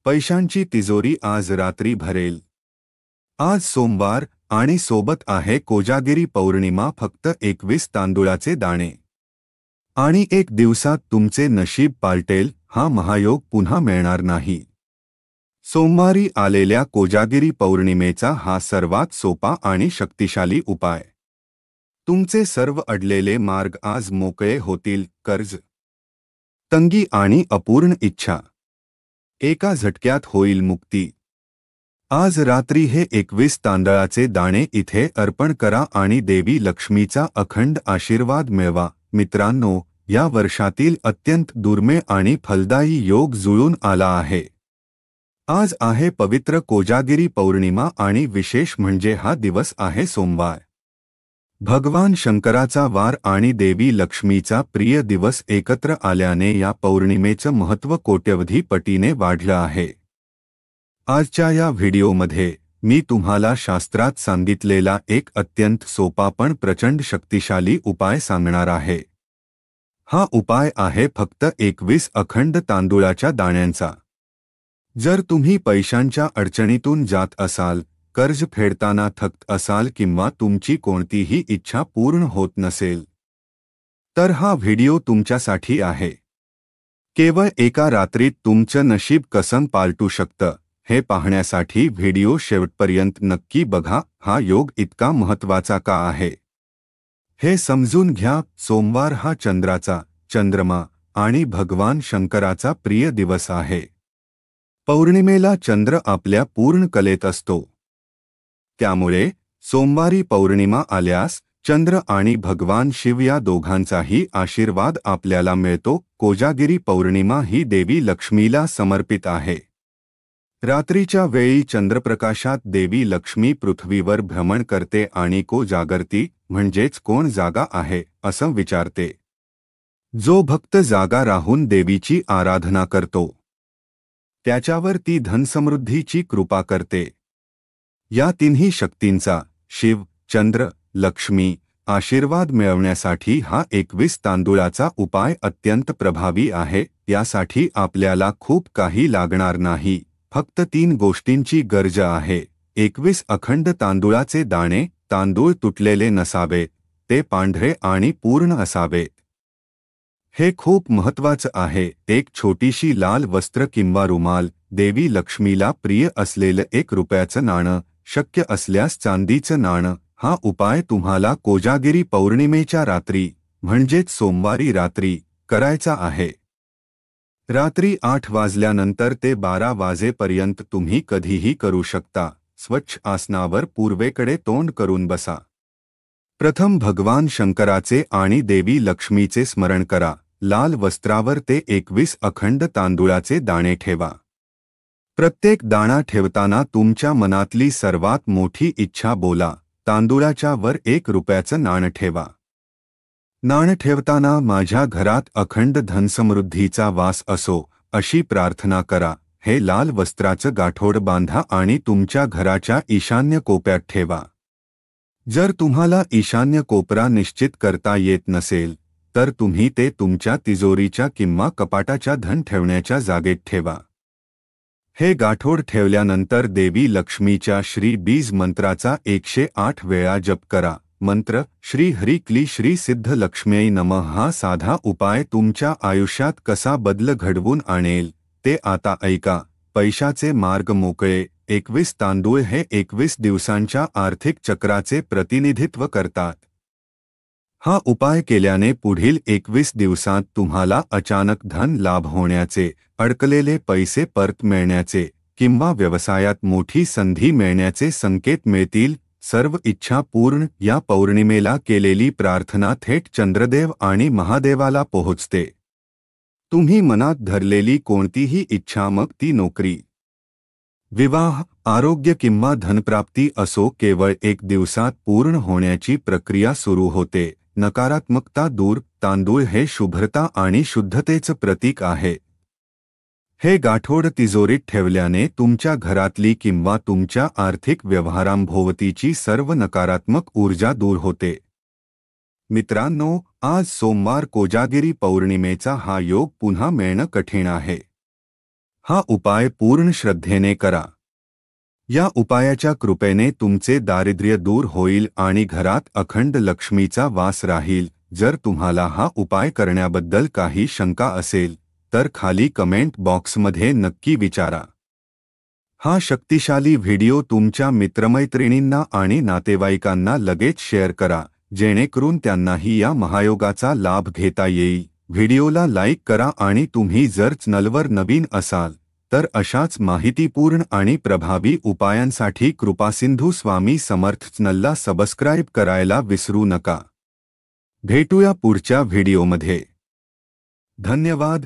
पैशांची तिजोरी आज रात्री भरेल। आज सोमवार आणि सोबत आहे कोजागिरी पौर्णिमा। फक्त 21 तांदुळाचे दाणे आणि एक दिवसात तुमचे नशीब पालटेल हा महायोग पुन्हा मिळणार नाही। सोमवारी आलेल्या कोजागिरी पौर्णिमेचा हा सर्वात सोपा आणि शक्तिशाली उपाय तुमचे सर्व अडलेले मार्ग आज मोकळे होतील। कर्ज, तंगी आणि अपूर्ण इच्छा एका झटक्यात होईल मुक्ती। आज रात्री हे 21 तांदळाचे दाणे इथे अर्पण करा आणि देवी लक्ष्मीचा अखंड आशीर्वाद मिळवा। मित्रांनो, या वर्षातील अत्यंत दुर्मिळ आणि फलदायी योग जुळून आला आहे। आज आहे पवित्र कोजागिरी पौर्णिमा आणि विशेष म्हणजे हा दिवस आहे सोमवार। भगवान शंकराचा वार आणि देवी लक्ष्मीचा प्रिय दिवस एकत्र आल्याने या पौर्णिमेचं महत्त्व कोट्यवधी पटीने वाढलं आहे। आजच्या या व्हिडिओमध्ये मी तुम्हाला शास्त्रात सांगितलेला एक अत्यंत सोपा पण प्रचंड शक्तिशाली उपाय सांगणार आहे। हा उपाय आहे फक्त 21 अखंड तांदुळाच्या दाण्यांचा। जर तुम्ही पैशांच्या अडचणीतून जात असाल, कर्ज फेडताना थकत असाल किंवा तुमची कोणतीही इच्छा पूर्ण होत नसेल, तर हा व्हिडिओ तुमच्यासाठी आहे। केवळ एका रात्रीत तुमचं नशीब कसं पालटू शकतं हे पाहण्यासाठी व्हिडिओ शेवटपर्यंत नक्की बघा। हा योग इतका महत्त्वाचा का आहे हे समजून घ्या। सोमवार हा चंद्राचा, चंद्रमा आणि भगवान शंकराचा प्रिय दिवस आहे। पौर्णिमेला चंद्र आपल्या पूर्ण कलेत असतो, त्यामुळे सोमवारी पौर्णिमा आल्यास चंद्र आणि भगवान शिव या दोघांचाही आशीर्वाद आपल्याला मिळतो। कोजागिरी पौर्णिमा ही देवी लक्ष्मीला समर्पित आहे। रात्रीच्या वेळी चंद्रप्रकाशात देवी लक्ष्मी पृथ्वीवर भ्रमण करते आणि को जागरती म्हणजेच कोण जागा आहे असं विचारते। जो भक्त जागा राहून देवीची आराधना करतो त्याच्यावर ती धनसमृद्धीची कृपा करते। या तिन्ही शक्तींचा शिव, चंद्र, लक्ष्मी आशीर्वाद मिळवण्यासाठी हा 21 तांदुळाचा उपाय अत्यंत प्रभावी आहे। यासाठी आपल्याला खूप काही लागणार नाही, फक्त 3 गोष्टींची गरज आहे। 21 अखंड तांदुळाचे दाणे। तांदूळ तुटलेले नसावेत, ते पांढरे आणि पूर्ण असावेत। हे खूप महत्त्वाचं आहे। एक छोटीशी लाल वस्त्र किंवा रुमाल, देवी लक्ष्मीला प्रिय असलेलं 1 रुपयाचं नाणं, शक्य असल्यास चांदीचं नाणं। हा उपाय तुम्हाला कोजागिरी पौर्णिमेच्या रात्री म्हणजेच सोमवारी रात्री करायचा आहे। रात्री 8 वाजल्यानंतर ते 12 वाजेपर्यंत तुम्ही कधीही करू शकता। स्वच्छ आसनावर पूर्वेकडे तोंड करून बसा। प्रथम भगवान शंकराचे आणि देवी लक्ष्मीचे स्मरण करा। लाल वस्त्रावर ते 21 अखंड तांदुळाचे दाणे ठेवा। प्रत्येक दाणा ठेवताना तुमच्या मनातली सर्वात मोठी इच्छा बोला। तांदुळाच्या वर 1 रुपयाचं नाणं ठेवा। नाणं ठेवताना माझ्या घरात अखंड धनसमृद्धीचा वास असो अशी प्रार्थना करा। हे लाल वस्त्राचं गाठोड बांधा आणि तुमच्या घराच्या ईशान्य कोपऱ्यात ठेवा। जर तुम्हाला ईशान्य कोपरा निश्चित करता येत नसेल, तर तुम्ही ते तुमच्या तिजोरीच्या किंवा कपाटाच्या धन ठेवण्याच्या जागेत ठेवा। हे गाठोड ठेवल्यानंतर देवी लक्ष्मीच्या श्री बीज मंत्राचा 108 वेळा जप करा। मंत्र: श्री हरी क्ली श्री सिद्ध लक्ष्म्यै नमः। हा साधा उपाय तुमच्या आयुष्यात कसा बदल घडवून आणेल ते आता ऐका। पैशाचे मार्ग मोकळे। 21 तांदूळ हे 21 दिवसांच्या आर्थिक चक्राचे प्रतिनिधित्व करतात। हा उपाय केल्याने पुढील 21 दिवसांत तुम्हाला अचानक धन लाभ होण्याचे, अडकलेले पैसे परत मिळण्याचे किंवा व्यवसायात मोठी संधी मिळण्याचे संकेत मिळतील। सर्व इच्छा पूर्ण। या पौर्णिमेला केलेली प्रार्थना थेट चंद्रदेव आणि महादेवाला पोहोचते। तुम्ही मनात धरलेली कोणतीही इच्छा, मग ती नोकरी, विवाह, आरोग्य किंवा धनप्राप्ती असो, केवळ 1 दिवसात पूर्ण होण्याची प्रक्रिया सुरू होते। नकारात्मकता दूर। तांदूळ हे शुभ्रता आणि शुद्धतेचं प्रतीक आहे। हे गाठोड तिजोरीत ठेवल्याने तुमच्या घरातली किंवा तुमच्या आर्थिक व्यवहारांभोवतीची सर्व नकारात्मक ऊर्जा दूर होते। मित्रांनो, आज सोमवार कोजागिरी पौर्णिमेचा हा योग पुन्हा मिळणं कठीण आहे। हा उपाय पूर्ण श्रद्धेने करा. या उपायाच्या कृपेने तुमचे दारिद्र्य दूर होईल आणि घरात अखंड लक्ष्मीचा वास राहील. जर तुम्हाला हा उपाय करण्याबद्दल काही शंका असेल तर खाली कमेंट बॉक्समध्ये नक्की विचारा. हा शक्तिशाली व्हिडिओ तुमच्या मित्रमैत्रिणींना आणि नातेवाईकांना लगेच शेअर करा, जेणेकरून त्यांनाही या महायोगाचा लाभ घेता येईल. व्हिडिओला लाईक करा आणि तुम्ही जर चॅनलवर नवीन असाल तर अशाच माहितीपूर्ण आणि प्रभावी उपायांसाठी कृपासिंधू स्वामी समर्थ चॅनलला सबस्क्राईब करायला विसरू नका. भेटूया पुढच्या व्हिडिओमध्ये. धन्यवाद.